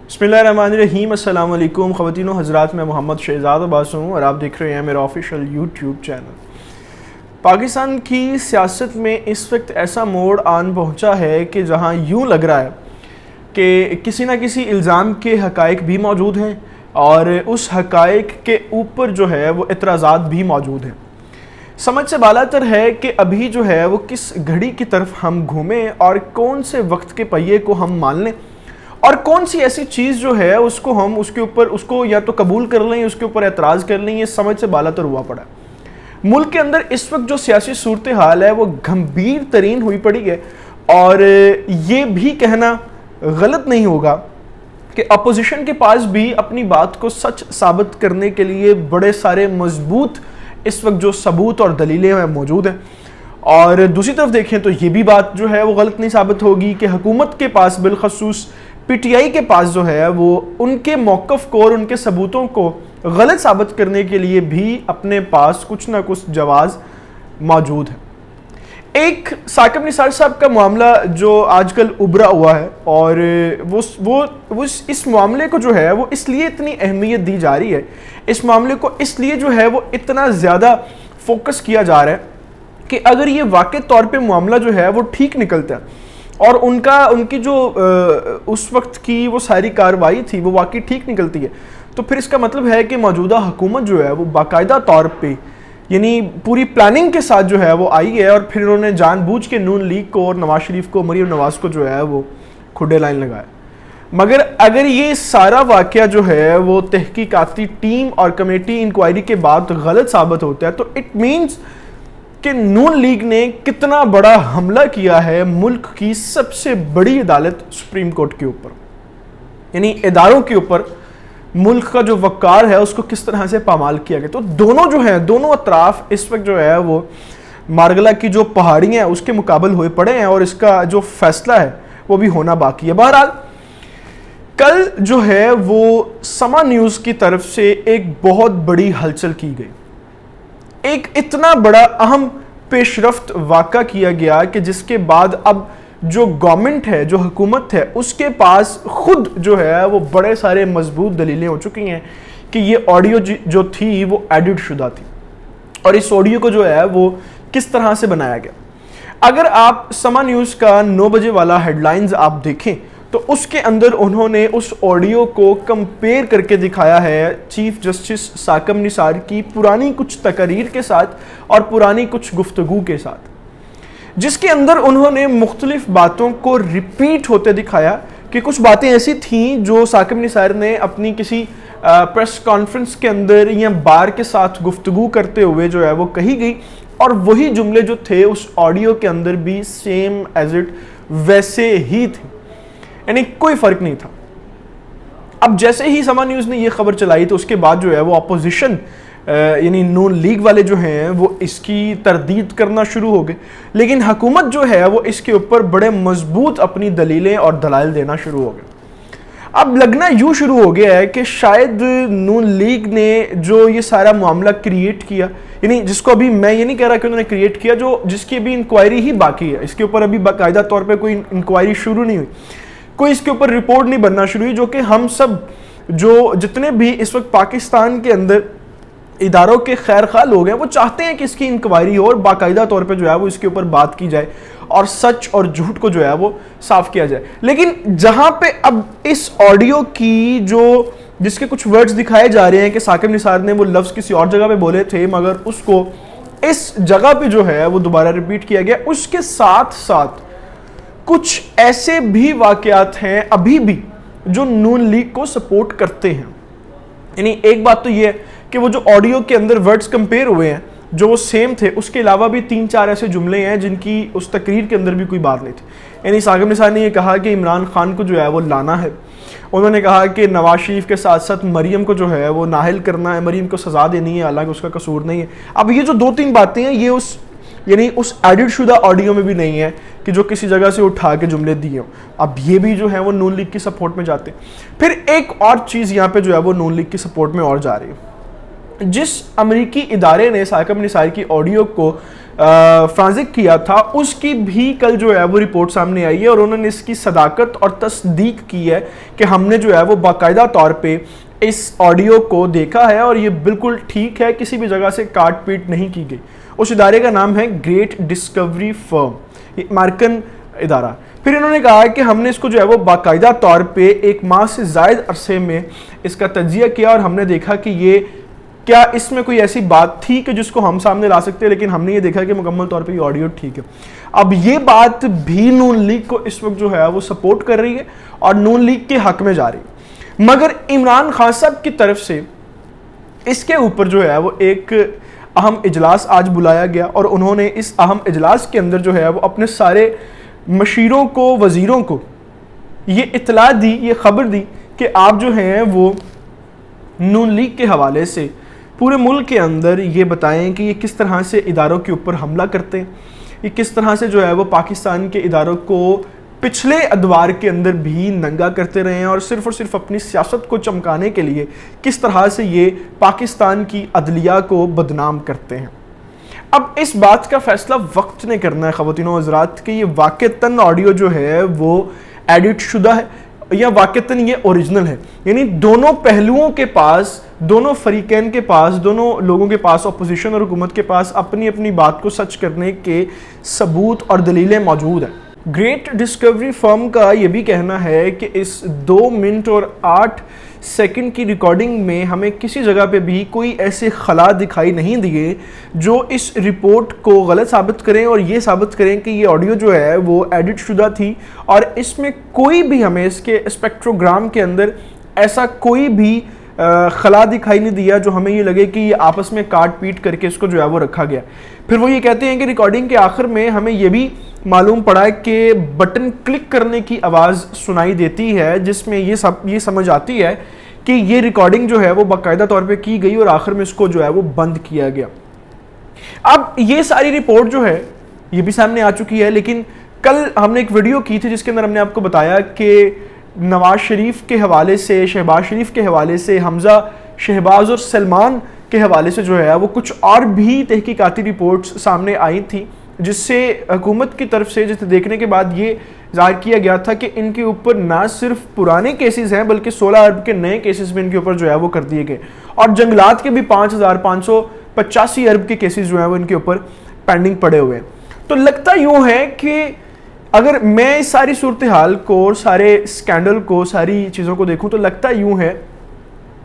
बिस्मिल्लाहिर्रहमानिर्रहीम। अस्सलाम वालेकुम ख़वातीन व हज़रात, मैं मोहम्मद शहजाद अब्बास हूँ और आप देख रहे हैं मेरा ऑफिशियल यूट्यूब चैनल। पाकिस्तान की सियासत में इस वक्त ऐसा मोड़ आन पहुँचा है कि जहाँ यूँ लग रहा है कि किसी न किसी इल्ज़ाम के हक़ाइक़ भी मौजूद हैं और उस हक़ाइक़ के ऊपर जो है वो एतराज़ात भी मौजूद हैं। समझ से बालातर है कि अभी जो है वो किस घड़ी की तरफ हम घूमें और कौन से वक्त के पहिए को हम मान लें और कौन सी ऐसी चीज़ जो है उसको हम उसके ऊपर उसको या तो कबूल कर लें, उसके ऊपर एतराज़ कर लें। ये समझ से बालातर हुआ पड़ा है। मुल्क के अंदर इस वक्त जो सियासी सूरत हाल है वो गंभीर तरीन हुई पड़ी है और ये भी कहना गलत नहीं होगा कि अपोजिशन के पास भी अपनी बात को सच साबित करने के लिए बड़े सारे मजबूत इस वक्त जो सबूत और दलीलें हैं मौजूद हैं। और दूसरी तरफ देखें तो ये भी बात जो है वो गलत नहीं साबित होगी कि हुकूमत के पास बिलखसूस पीटीआई के पास जो है वो उनके मौक़िफ़ को और उनके सबूतों को गलत साबित करने के लिए भी अपने पास कुछ ना कुछ जवाज़ मौजूद है। एक साकिब निसार साहब का मामला जो आजकल उभरा हुआ है और वो इस मामले को जो है वो इसलिए इतनी अहमियत दी जा रही है, इस मामले को इसलिए जो है वो इतना ज़्यादा फोकस किया जा रहा है कि अगर ये वाक़ई तौर पे मामला जो है वो ठीक निकलता है और उनकी जो उस वक्त की वो सारी कार्रवाई थी वो वाकई ठीक निकलती है, तो फिर इसका मतलब है कि मौजूदा हुकूमत जो है वो बाकायदा तौर पे यानी पूरी प्लानिंग के साथ जो है वो आई है और फिर उन्होंने जानबूझ के नून लीग को और नवाज शरीफ को, मरीम नवाज को जो है वो खुडे लाइन लगाया। मगर अगर ये सारा वाक़या जो है वो तहकीकाती टीम और कमेटी इंक्वायरी के बाद गलत साबित होता है तो इट मीन्स कि नून लीग ने कितना बड़ा हमला किया है मुल्क की सबसे बड़ी अदालत सुप्रीम कोर्ट के ऊपर, यानी इदारों के ऊपर मुल्क का जो वक़ार है उसको किस तरह से पामाल किया गया। तो दोनों जो हैं, दोनों अतराफ इस वक्त जो है वो मारगला की जो पहाड़ियाँ हैं उसके मुकाबल हुए पड़े हैं और इसका जो फैसला है वो भी होना बाकी है। बहरहाल कल जो है वो समा न्यूज़ की तरफ से एक बहुत बड़ी हलचल की गई, एक इतना बड़ा अहम पेशरफ्त वाक़ा किया गया कि जिसके बाद अब जो गवर्नमेंट है, जो हुकूमत है, उसके पास खुद जो है वो बड़े सारे मजबूत दलीलें हो चुकी हैं कि ये ऑडियो जो थी वो एडिट शुदा थी और इस ऑडियो को जो है वो किस तरह से बनाया गया। अगर आप समा न्यूज़ का 9 बजे वाला हेडलाइंस आप देखें तो उसके अंदर उन्होंने उस ऑडियो को कंपेयर करके दिखाया है चीफ जस्टिस साकिब निसार की पुरानी कुछ तकरीर के साथ और पुरानी कुछ गुफ्तगू के साथ, जिसके अंदर उन्होंने मुख्तलिफ बातों को रिपीट होते दिखाया कि कुछ बातें ऐसी थीं जो साकिब निसार ने अपनी किसी प्रेस कॉन्फ्रेंस के अंदर या बार के साथ गुफ्तगू करते हुए जो है वो कही गई और वही जुमले जो थे उस ऑडियो के अंदर भी सेम एज इट वैसे ही थे, यानी कोई फ़र्क नहीं था। अब जैसे ही समा न्यूज़ ने ये खबर चलाई तो उसके बाद जो है वो अपोजिशन यानी नून लीग वाले जो हैं वो इसकी तरदीद करना शुरू हो गए, लेकिन हुकूमत जो है वो इसके ऊपर बड़े मजबूत अपनी दलीलें और दलाइल देना शुरू हो गए। अब लगना यूँ शुरू हो गया है कि शायद नून लीग ने जो ये सारा मामला क्रिएट किया, यानी जिसको अभी मैं ये नहीं कह रहा कि उन्होंने क्रिएट किया, जो जिसकी अभी इंक्वायरी ही बाकी है, इसके ऊपर अभी बाकायदा तौर पर कोई इंक्वायरी शुरू नहीं हुई, कोई इसके ऊपर रिपोर्ट नहीं बनना शुरू हुई, जो कि हम सब जो जितने भी इस वक्त पाकिस्तान के अंदर इदारों के खैर खा लोग हैं वो चाहते हैं कि इसकी इंक्वायरी हो और बाकायदा तौर पे जो है वो इसके ऊपर बात की जाए और सच और झूठ को जो है वो साफ किया जाए। लेकिन जहां पे अब इस ऑडियो की जिसके कुछ वर्ड्स दिखाए जा रहे हैं कि साकिब निसार ने वो लफ्ज़ किसी और जगह पे बोले थे मगर उसको इस जगह पे जो है वो दोबारा रिपीट किया गया, उसके साथ साथ कुछ ऐसे भी वाकयात हैं अभी भी जो नून लीग को सपोर्ट करते हैं। यानी एक बात तो ये है कि वो जो ऑडियो के अंदर वर्ड्स कंपेयर हुए हैं जो वो सेम थे, उसके अलावा भी 3-4 ऐसे जुमले हैं जिनकी उस तकरीर के अंदर भी कोई बात नहीं थी। यानी साकिब निसार ने ये कहा कि इमरान खान को जो है वो लाना है, उन्होंने कहा कि नवाज शरीफ के साथ साथ मरीम को जो है वो नाहिल करना है, मरीम को सज़ा देनी है, हालांकि उसका कसूर नहीं है। अब ये जो 2-3 बातें हैं ये उस एडिट शुदा ऑडियो में भी नहीं है कि जो किसी जगह से उठा के जुमले दिए हों। अब ये भी जो है वो नून लीग की सपोर्ट में जाते हैं। फिर एक और चीज़ यहाँ पे जो है वो नून लीग की सपोर्ट में और जा रही है, جس امریکی ادارے نے ثاقب نثار کی آڈیو کو فرانزک کیا تھا اس کی بھی کل جو ہے وہ رپورٹ سامنے آئی ہے، اور انہوں نے اس کی صداقت اور تصدیق کی ہے کہ ہم نے جو ہے وہ باقاعدہ طور پہ اس آڈیو کو دیکھا ہے اور یہ بالکل ٹھیک ہے، کسی بھی جگہ سے کاٹ پیٹ نہیں کی گئی۔ اس ادارے کا نام ہے گریٹ ڈسکوری فرم، یہ امریکن ادارہ۔ پھر انہوں نے کہا کہ ہم نے اس کو جو ہے وہ باقاعدہ طور پہ 1 ماہ سے زائد عرصے میں اس کا تجزیہ کیا، اور ہم نے دیکھا کہ یہ کیا اس میں کوئی ایسی بات تھی کہ جس کو ہم سامنے لا سکتے ہیں، لیکن ہم نے یہ دیکھا کہ مکمل طور پہ یہ آڈیو ٹھیک ہے۔ اب یہ بات بھی نون لیگ کو اس وقت جو ہے وہ سپورٹ کر رہی ہے اور نون لیگ کے حق میں جا رہی ہے، مگر عمران خان صاحب کی طرف سے اس کے اوپر جو ہے وہ ایک اہم اجلاس آج بلایا گیا، اور انہوں نے اس اہم اجلاس کے اندر جو ہے وہ اپنے سارے مشیروں کو، وزیروں کو یہ اطلاع دی، یہ خبر دی کہ آپ جو ہیں وہ نون لیگ کے حوالے سے پورے ملک کے اندر یہ بتائیں کہ یہ کس طرح سے اداروں کے اوپر حملہ کرتے ہیں، یہ کس طرح سے جو ہے وہ پاکستان کے اداروں کو پچھلے ادوار کے اندر بھی ننگا کرتے رہے ہیں، اور صرف اپنی سیاست کو چمکانے کے لیے کس طرح سے یہ پاکستان کی عدلیہ کو بدنام کرتے ہیں۔ اب اس بات کا فیصلہ وقت نے کرنا ہے خواتین و حضرات کہ یہ واقعتاً آڈیو جو ہے وہ ایڈٹ شدہ ہے یا واقعتاً یہ اوریجنل ہے، یعنی دونوں پہلوؤں کے پاس، دونوں فریقین کے پاس، دونوں لوگوں کے پاس، اپوزیشن اور حکومت کے پاس اپنی اپنی بات کو سچ کرنے کے ثبوت اور دلیلیں موجود ہیں۔ گریٹ ڈسکوری فرم کا یہ بھی کہنا ہے کہ اس 2 منٹ اور 8 سیکنڈ کی ریکارڈنگ میں ہمیں کسی جگہ پہ بھی کوئی ایسے خلا دکھائی نہیں دیے جو اس رپورٹ کو غلط ثابت کریں اور یہ ثابت کریں کہ یہ آڈیو جو ہے وہ ایڈٹ شدہ تھی، اور اس میں کوئی بھی ہمیں اس کے اسپیکٹروگرام کے اندر ایسا کوئی بھی خلا دکھائی نہیں دیا جو ہمیں یہ لگے کہ یہ آپس میں کاٹ پیٹ کر کے اس کو جو ہے وہ رکھا گیا۔ پھر وہ یہ کہتے ہیں کہ ریکارڈنگ کے آخر میں ہمیں یہ بھی معلوم پڑا کہ بٹن کلک کرنے کی آواز سنائی دیتی ہے، جس میں یہ سمجھ آتی ہے کہ یہ ریکارڈنگ جو ہے وہ باقاعدہ طور پہ کی گئی اور آخر میں اس کو جو ہے وہ بند کیا گیا۔ اب یہ ساری رپورٹ جو ہے یہ بھی سامنے آ چکی ہے، لیکن کل ہم نے ایک ویڈیو کی تھی جس کے اندر ہم نے آپ کو بتایا کہ نواز شریف کے حوالے سے، شہباز شریف کے حوالے سے، حمزہ، شہباز اور سلمان کے حوالے سے جو ہے وہ کچھ اور بھی تحقیقاتی رپورٹس سامنے آئی تھی، جس سے حکومت کی طرف سے جسے دیکھنے کے بعد یہ ظاہر کیا گیا تھا کہ ان کے اوپر نہ صرف پرانے کیسز ہیں بلکہ 16 ارب کے نئے کیسز بھی ان کے اوپر جو ہے وہ کر دیے گئے، اور جنگلات کے بھی 5585 ارب کے کیسز جو ہیں وہ ان کے اوپر پینڈنگ پڑے ہوئے ہیں۔ تو لگتا یوں ہے کہ اگر میں اس ساری صورتحال کو، سارے سکینڈل کو، ساری چیزوں کو دیکھوں تو لگتا یوں ہے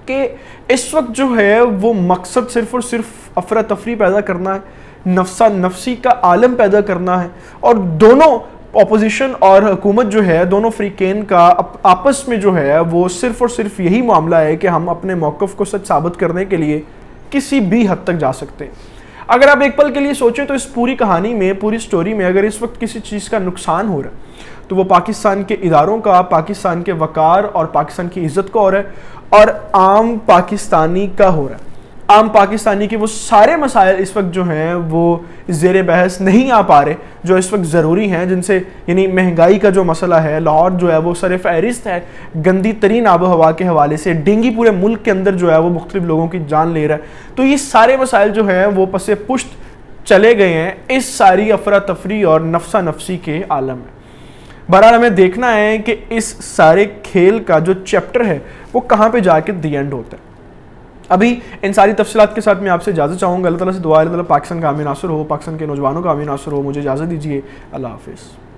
کہ اس وقت جو ہے وہ مقصد صرف اور صرف افراتفری پیدا کرنا ہے، نفسا نفسی کا عالم پیدا کرنا ہے، اور دونوں اپوزیشن اور حکومت جو ہے، دونوں فریقین کا آپس میں جو ہے وہ صرف اور صرف یہی معاملہ ہے کہ ہم اپنے موقف کو سچ ثابت کرنے کے لیے کسی بھی حد تک جا سکتے ہیں۔ اگر آپ ایک پل کے لیے سوچیں تو اس پوری کہانی میں، پوری سٹوری میں اگر اس وقت کسی چیز کا نقصان ہو رہا ہے تو وہ پاکستان کے اداروں کا، پاکستان کے وقار اور پاکستان کی عزت کا ہو رہا ہے، اور عام پاکستانی کا ہو رہا ہے۔ عام پاکستانی کے وہ سارے مسائل اس وقت جو ہیں وہ زیر بحث نہیں آ پا رہے جو اس وقت ضروری ہیں، جن سے یعنی مہنگائی کا جو مسئلہ ہے، لاہور جو ہے وہ سر فہرست ہے گندی ترین آب و ہوا کے حوالے سے، ڈینگی پورے ملک کے اندر جو ہے وہ مختلف لوگوں کی جان لے رہا ہے، تو یہ سارے مسائل جو ہیں وہ پس پشت چلے گئے ہیں اس ساری افراتفری اور نفسا نفسی کے عالم میں۔ بہرحال ہمیں دیکھنا ہے کہ اس سارے کھیل کا جو چیپٹر ہے وہ کہاں پہ جا کے دی اینڈ ہوتا ہے۔ ابھی ان ساری تفصیلات کے ساتھ میں آپ سے اجازت چاہوں گا۔ اللہ تعالیٰ سے دعا ہے اللہ تعالیٰ پاکستان کا حامی ناصر ہو، پاکستان کے نوجوانوں کا حامی ناصر ہو۔ مجھے اجازت دیجیے، اللہ حافظ۔